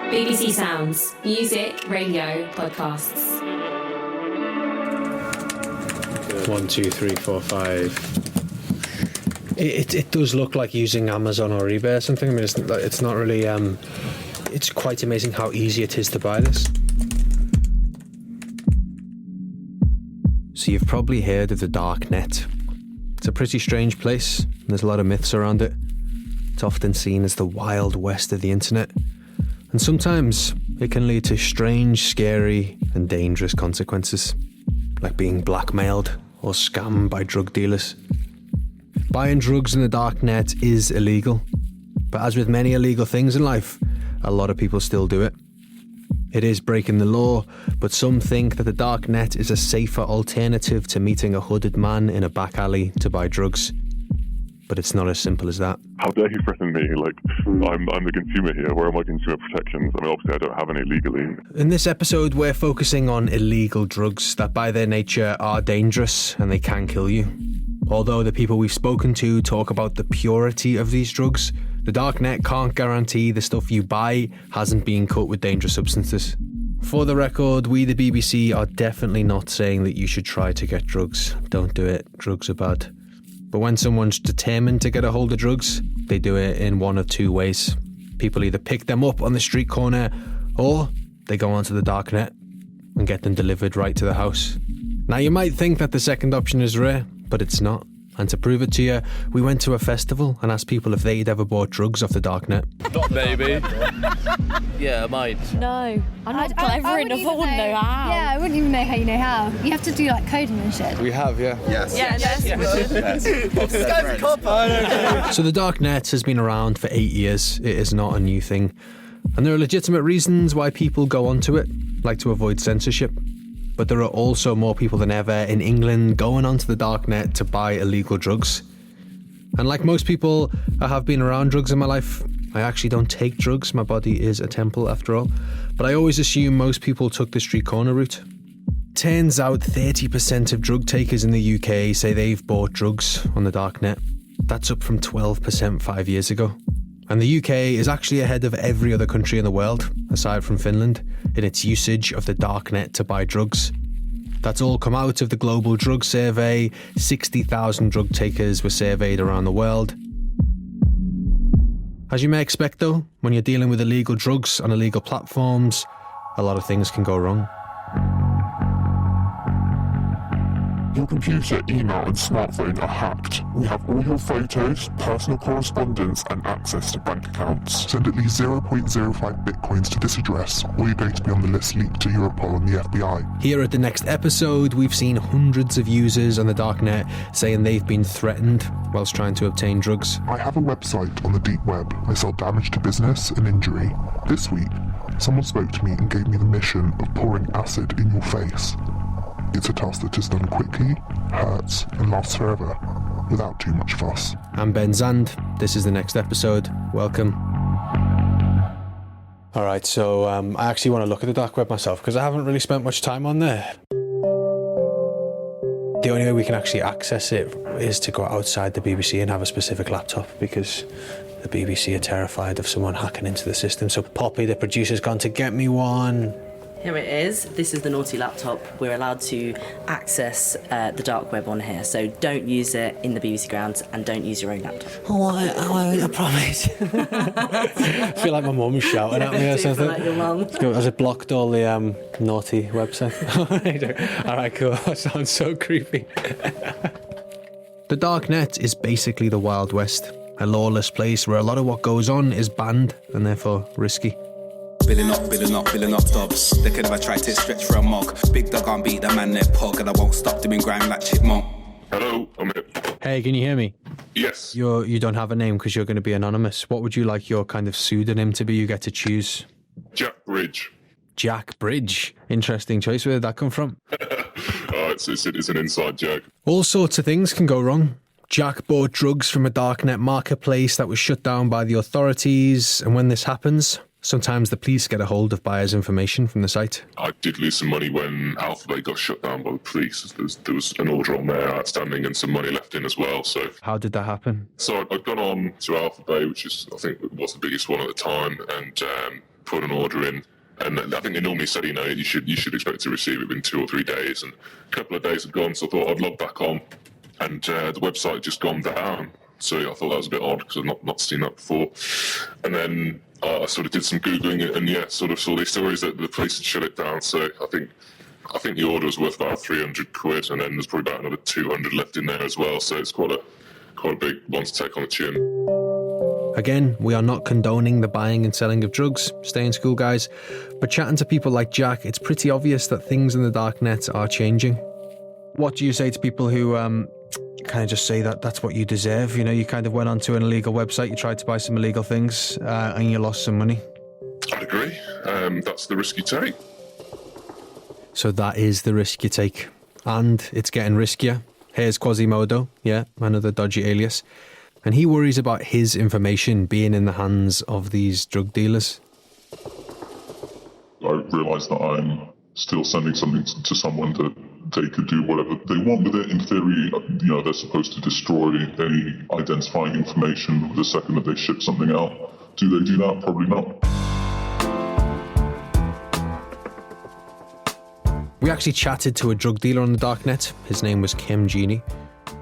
BBC Sounds, music, radio, podcasts. 1, 2, 3, 4, 5. It does look like using Amazon or eBay or something. I mean, it's not really. It's quite amazing how easy it is to buy this. So you've probably heard of the dark net. It's a pretty strange place, and there's a lot of myths around it. It's often seen as the Wild West of the internet, and sometimes it can lead to strange, scary, and dangerous consequences, like being blackmailed or scammed by drug dealers. Buying drugs in the dark net is illegal, but as with many illegal things in life, a lot of people still do it. It is breaking the law, but some think that the dark net is a safer alternative to meeting a hooded man in a back alley to buy drugs. But it's not as simple as that. How dare he threaten me? I'm the consumer here. Where are my consumer protections? I mean, obviously I don't have any legally. In this episode, we're focusing on illegal drugs that by their nature are dangerous and they can kill you. Although the people we've spoken to talk about the purity of these drugs, the dark net can't guarantee the stuff you buy hasn't been cut with dangerous substances. For the record, we the BBC are definitely not saying that you should try to get drugs. Don't do it. Drugs are bad. But when someone's determined to get a hold of drugs, they do it in one of two ways. People either pick them up on the street corner, or they go onto the dark net and get them delivered right to the house. Now you might think that the second option is rare, but it's not. And to prove it to you, we went to a festival and asked people if they'd ever bought drugs off the dark net. Not maybe. Yeah, I might. No. I'm not clever enough, I wouldn't know how. Yeah, I wouldn't even know how you know how. You have to do like coding and shit. We have, yeah. Yes. So the dark net has been around for 8 years. It is not a new thing. And there are legitimate reasons why people go onto it, like to avoid censorship. But there are also more people than ever in England going onto the dark net to buy illegal drugs. And like most people, I have been around drugs in my life. I actually don't take drugs. My body is a temple after all. But I always assume most people took the street corner route. Turns out 30% of drug takers in the UK say they've bought drugs on the dark net. That's up from 12% 5 years ago. And the UK is actually ahead of every other country in the world, aside from Finland, in its usage of the dark net to buy drugs. That's all come out of the Global Drug Survey. 60,000 drug takers were surveyed around the world. As you may expect though, when you're dealing with illegal drugs on illegal platforms, a lot of things can go wrong. Your computer, email and smartphone are hacked. We have all your photos, personal correspondence and access to bank accounts. Send at least 0.05 bitcoins to this address or you're going to be on the list leaked to Europol and the FBI. Here at the next episode, we've seen hundreds of users on the darknet saying they've been threatened whilst trying to obtain drugs. I have a website on the deep web. I sell damage to business and injury. This week, someone spoke to me and gave me the mission of pouring acid in your face. It's a task that is done quickly, hurts, and lasts forever, without too much fuss. I'm Ben Zand. This is the next episode. Welcome. All right, so I actually want to look at the dark web myself because I haven't really spent much time on there. The only way we can actually access it is to go outside the BBC and have a specific laptop because the BBC are terrified of someone hacking into the system. So Poppy, the producer's gone to get me one. Here it is. This is the naughty laptop. We're allowed to access the dark web on here, so don't use it in the BBC grounds and don't use your own laptop. Oh, I promise. I feel like my mum's shouting at me or something. Like your mum. Has it blocked all the naughty websites? All right, cool. That sounds so creepy. The dark net is basically the Wild West, a lawless place where a lot of what goes on is banned and therefore risky. Billing up dobs. They could never try to stretch for a mug. Big dog can't beat the man their pug, and I won't stop doing grime like chipmunk. Hello, I'm here. Hey, can you hear me? Yes. You don't have a name because you're going to be anonymous. What would you like your kind of pseudonym to be? You get to choose. Jack Bridge. Jack Bridge. Interesting choice. Where did that come from? It's an inside joke. All sorts of things can go wrong. Jack bought drugs from a darknet marketplace that was shut down by the authorities, and when this happens, sometimes the police get a hold of buyers' information from the site. I did lose some money when Alphabet got shut down by the police. There was an order on there outstanding and some money left in as well. So how did that happen? So I'd gone on to Alphabet, which is, I think, was the biggest one at the time, and put an order in. And I think they normally said, you should expect to receive it within 2 or 3 days. And a couple of days had gone, so I thought I'd log back on. And the website had just gone down. So I thought that was a bit odd because I've not seen that before. And then I sort of did some Googling and sort of saw these stories that the police had shut it down. So I think the order was worth about 300 quid, and then there's probably about another 200 left in there as well. So it's quite a big one to take on the chin. Again, we are not condoning the buying and selling of drugs. Stay in school, guys. But chatting to people like Jack, it's pretty obvious that things in the dark net are changing. What do you say to people who kind of just say that that's what you deserve? You kind of went onto an illegal website, you tried to buy some illegal things, and you lost some money. I'd agree. That's the risk you take. So that is the risk you take. And it's getting riskier. Here's Quasimodo, another dodgy alias. And he worries about his information being in the hands of these drug dealers. I realise that I'm still sending something to someone that they could do whatever they want with it. In theory, they're supposed to destroy any identifying information the second that they ship something out. Do they do that? Probably not. We actually chatted to a drug dealer on the darknet. His name was Kim Genie.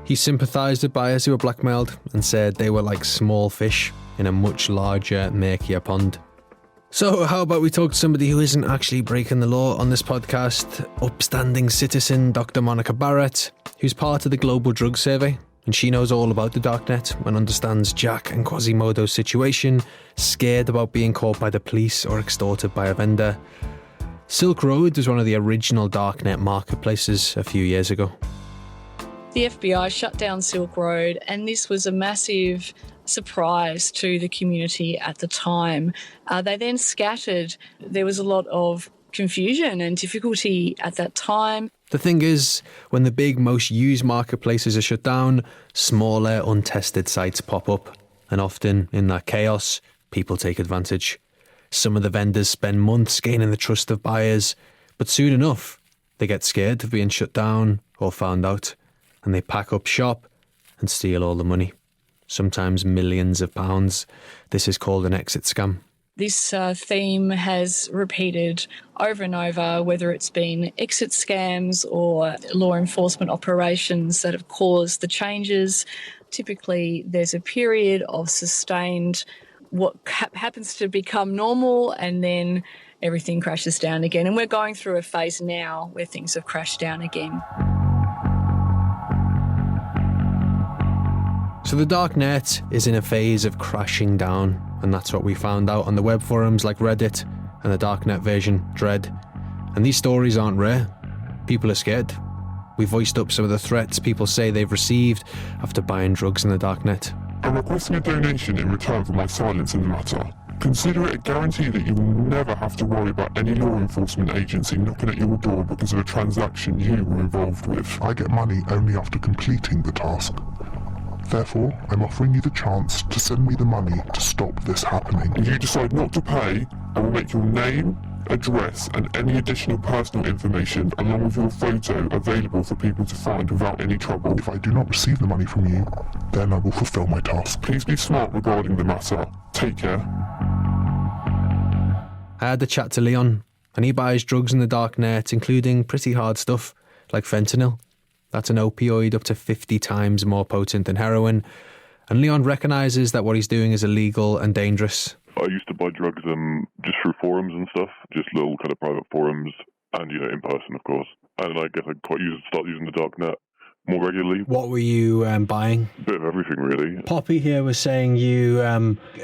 He sympathised with buyers who were blackmailed and said they were like small fish in a much larger, murkier pond. So how about we talk to somebody who isn't actually breaking the law on this podcast, upstanding citizen Dr. Monica Barrett, who's part of the Global Drug Survey, and she knows all about the darknet and understands Jack and Quasimodo's situation, scared about being caught by the police or extorted by a vendor. Silk Road was one of the original darknet marketplaces a few years ago. The FBI shut down Silk Road, and this was a massive surprise to the community at the time. They then scattered. There was a lot of confusion and difficulty at that time. The thing is, when the big, most used marketplaces are shut down, smaller, untested sites pop up. And often, in that chaos, people take advantage. Some of the vendors spend months gaining the trust of buyers, but soon enough, they get scared of being shut down or found out, and they pack up shop and steal all the money, sometimes millions of pounds. This is called an exit scam. This theme has repeated over and over, whether it's been exit scams or law enforcement operations that have caused the changes. Typically, there's a period of sustained what happens to become normal, and then everything crashes down again. And we're going through a phase now where things have crashed down again. So the dark net is in a phase of crashing down, and that's what we found out on the web forums like Reddit and the darknet version, Dread. And these stories aren't rare. People are scared. We voiced up some of the threats people say they've received after buying drugs in the darknet. I'm requesting a donation in return for my silence in the matter. Consider it a guarantee that you will never have to worry about any law enforcement agency knocking at your door because of a transaction you were involved with. I get money only after completing the task. Therefore, I'm offering you the chance to send me the money to stop this happening. If you decide not to pay, I will make your name, address and any additional personal information along with your photo available for people to find without any trouble. If I do not receive the money from you, then I will fulfill my task. Please be smart regarding the matter. Take care. I had a chat to Leon, and he buys drugs in the dark net, including pretty hard stuff like fentanyl. That's an opioid up to 50 times more potent than heroin, and Leon recognises that what he's doing is illegal and dangerous. I used to buy drugs just through forums and stuff, just little kind of private forums, and in person, of course. And I guess I'd start using the dark net more regularly. What were you buying? A bit of everything, really. Poppy here was saying you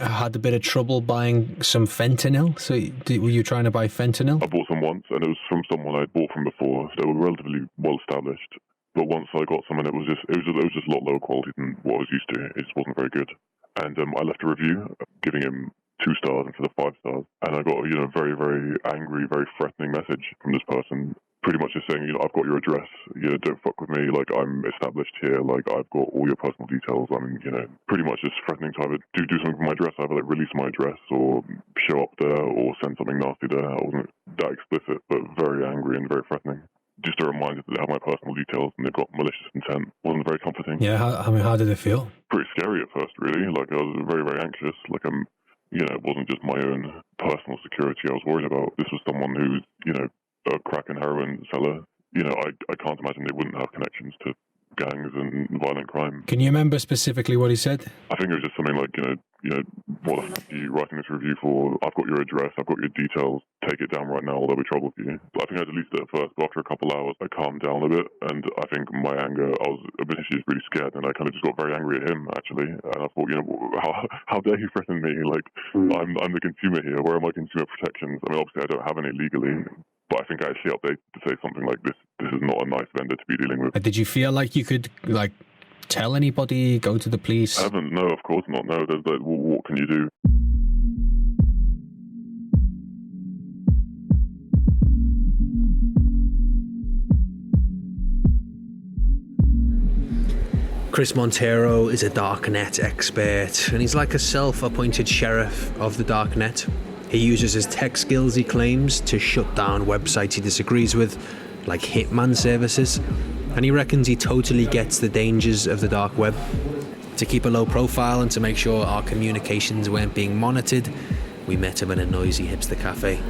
had a bit of trouble buying some fentanyl. So were you trying to buy fentanyl? I bought some once, and it was from someone I'd bought from before. They were relatively well established. But once I got some, and it was just a lot lower quality than what I was used to. It just wasn't very good. And I left a review giving him 2 stars instead of 5 stars. And I got a very, very angry, very threatening message from this person, pretty much just saying, I've got your address, don't fuck with me, I'm established here, I've got all your personal details. Pretty much just threatening to either do something with my address, either release my address or show up there or send something nasty there. I wasn't that explicit, but very angry and very threatening. Just a reminder that they have my personal details and they've got malicious intent. Wasn't very comforting. Yeah, how did it feel? Pretty scary at first, really. I was very, very anxious. I'm it wasn't just my own personal security I was worried about. This was someone who's, a crack and heroin seller. I can't imagine they wouldn't have connections to gangs and violent crime. Can you remember specifically what he said? I think it was just something like, what the fuck are you writing this review for? I've got your address, I've got your details, take it down right now or there'll be trouble for you. But I think I deleted it at first, but after a couple hours I calmed down a bit, and I think my anger, I was initially just really scared, and I kind of just got very angry at him, actually. And I thought, how dare he threaten me? Like, I'm the consumer here, where are my consumer protections? I mean, obviously I don't have any legally, but I think I actually updated to say something like this is not a nice vendor to be dealing with. Did you feel like you could, tell anybody, go to the police? I haven't, no, of course not, no. There's what can you do? Chris Montero is a darknet expert, and he's like a self-appointed sheriff of the darknet. He uses his tech skills, he claims, to shut down websites he disagrees with, like hitman services, and he reckons he totally gets the dangers of the dark web. To keep a low profile and to make sure our communications weren't being monitored, we met him in a noisy hipster cafe.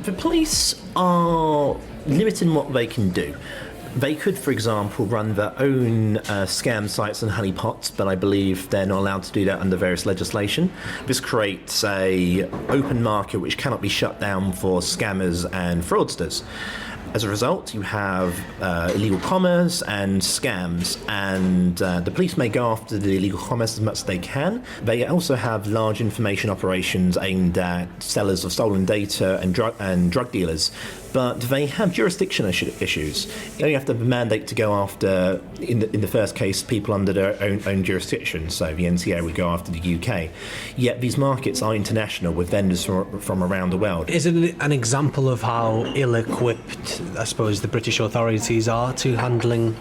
The police are limited in what they can do. They could, for example, run their own scam sites and honeypots, but I believe they're not allowed to do that under various legislation. This creates a open market which cannot be shut down for scammers and fraudsters. As a result, you have illegal commerce and scams, and the police may go after the illegal commerce as much as they can. They also have large information operations aimed at sellers of stolen data and drug dealers, but they have jurisdiction issues. You only have to have a mandate to go after, in the first case, people under their own jurisdiction, so the NCA would go after the UK. Yet these markets are international, with vendors from around the world. Is it an example of how ill-equipped, I suppose, the British authorities are to handling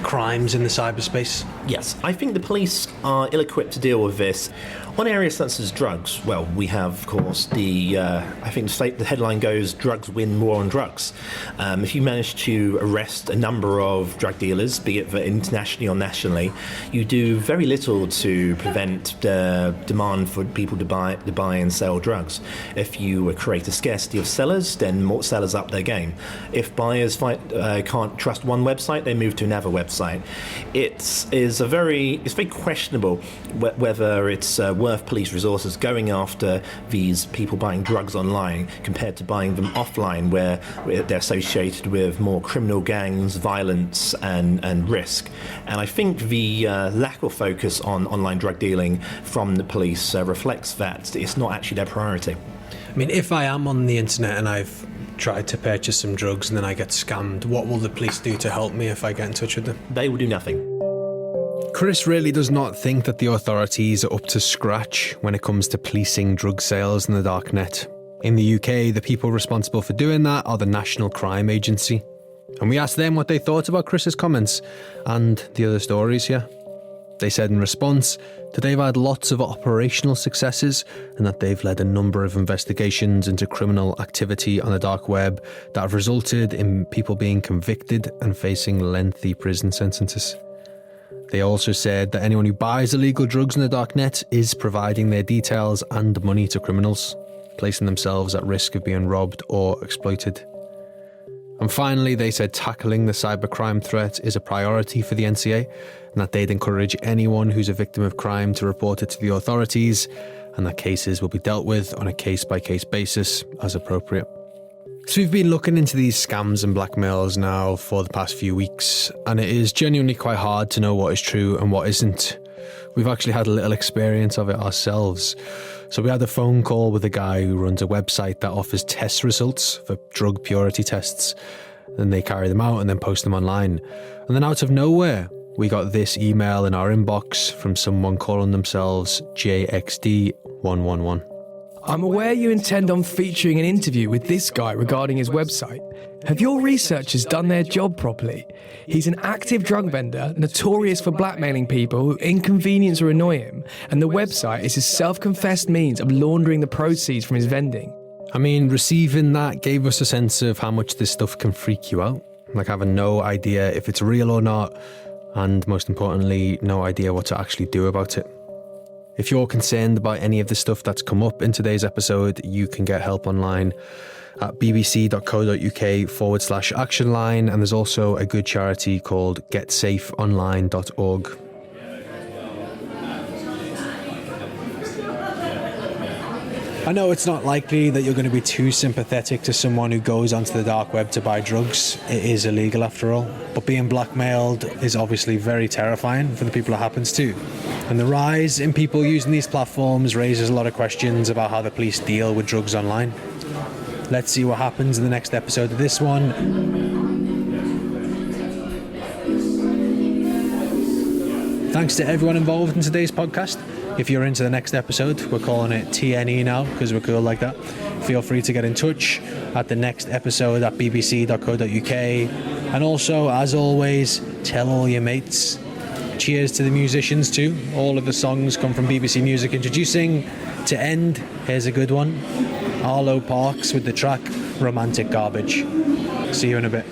crimes in the cyberspace? Yes, I think the police are ill-equipped to deal with this. On areas such as drugs, well, we have, of course, I think the headline goes, drugs win war on drugs. If you manage to arrest a number of drug dealers, be it internationally or nationally, you do very little to prevent the demand for people to buy and sell drugs. If you create a scarcity of sellers, then more sellers up their game. If buyers can't trust one website, they move to another website. It's very questionable whether it's worth police resources going after these people buying drugs online compared to buying them offline, where they're associated with more criminal gangs, violence and risk. And I think the lack of focus on online drug dealing from the police reflects that it's not actually their priority. I mean, if I am on the internet and I've tried to purchase some drugs and then I get scammed, what will the police do to help me if I get in touch with them? They will do nothing. Chris really does not think that the authorities are up to scratch when it comes to policing drug sales in the darknet. In the UK, the people responsible for doing that are the National Crime Agency. And we asked them what they thought about Chris's comments and the other stories here. They said in response that they've had lots of operational successes and that they've led a number of investigations into criminal activity on the dark web that have resulted in people being convicted and facing lengthy prison sentences. They also said that anyone who buys illegal drugs in the darknet is providing their details and money to criminals, placing themselves at risk of being robbed or exploited. And finally, they said tackling the cybercrime threat is a priority for the NCA, and that they'd encourage anyone who's a victim of crime to report it to the authorities, and that cases will be dealt with on a case-by-case basis as appropriate. So we've been looking into these scams and blackmails now for the past few weeks, and it is genuinely quite hard to know what is true and what isn't. We've actually had a little experience of it ourselves. So we had a phone call with a guy who runs a website that offers test results for drug purity tests. Then they carry them out and then post them online. And then out of nowhere, we got this email in our inbox from someone calling themselves JXD111. I'm aware you intend on featuring an interview with this guy regarding his website. Have your researchers done their job properly? He's an active drug vendor, notorious for blackmailing people who inconvenience or annoy him, and the website is his self-confessed means of laundering the proceeds from his vending. I mean, receiving that gave us a sense of how much this stuff can freak you out. Like having no idea if it's real or not, and most importantly, no idea what to actually do about it. If you're concerned about any of the stuff that's come up in today's episode, you can get help online at bbc.co.uk/action line, and there's also a good charity called getsafeonline.org. I know it's not likely that you're going to be too sympathetic to someone who goes onto the dark web to buy drugs. It is illegal after all. But being blackmailed is obviously very terrifying for the people it happens to. And the rise in people using these platforms raises a lot of questions about how the police deal with drugs online. Let's see what happens in the next episode of this one. Thanks to everyone involved in today's podcast. If you're into the next episode, we're calling it TNE now because we're cool like that. Feel free to get in touch at TheNextEpisode at bbc.co.uk. And also, as always, tell all your mates. Cheers to the musicians too. All of the songs come from BBC Music Introducing. To end, here's a good one. Arlo Parks with the track Romantic Garbage. See you in a bit.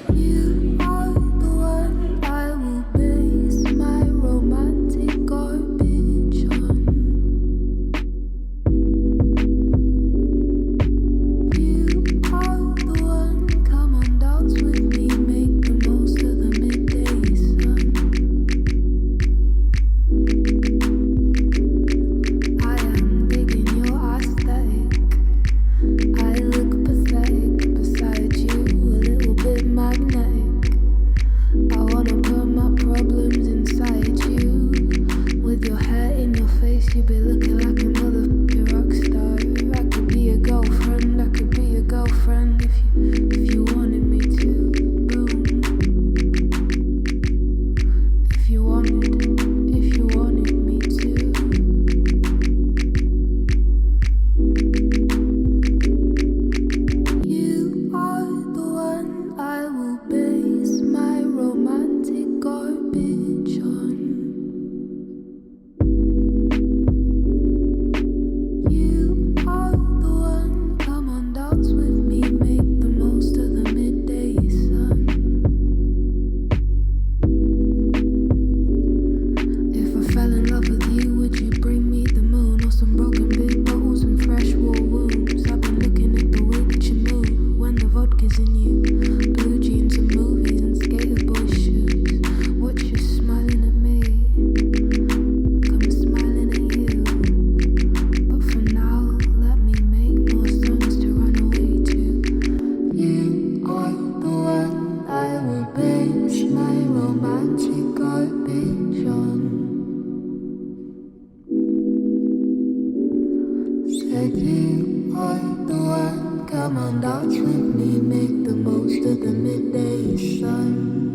Come on, dance with me, make the most of the midday sun.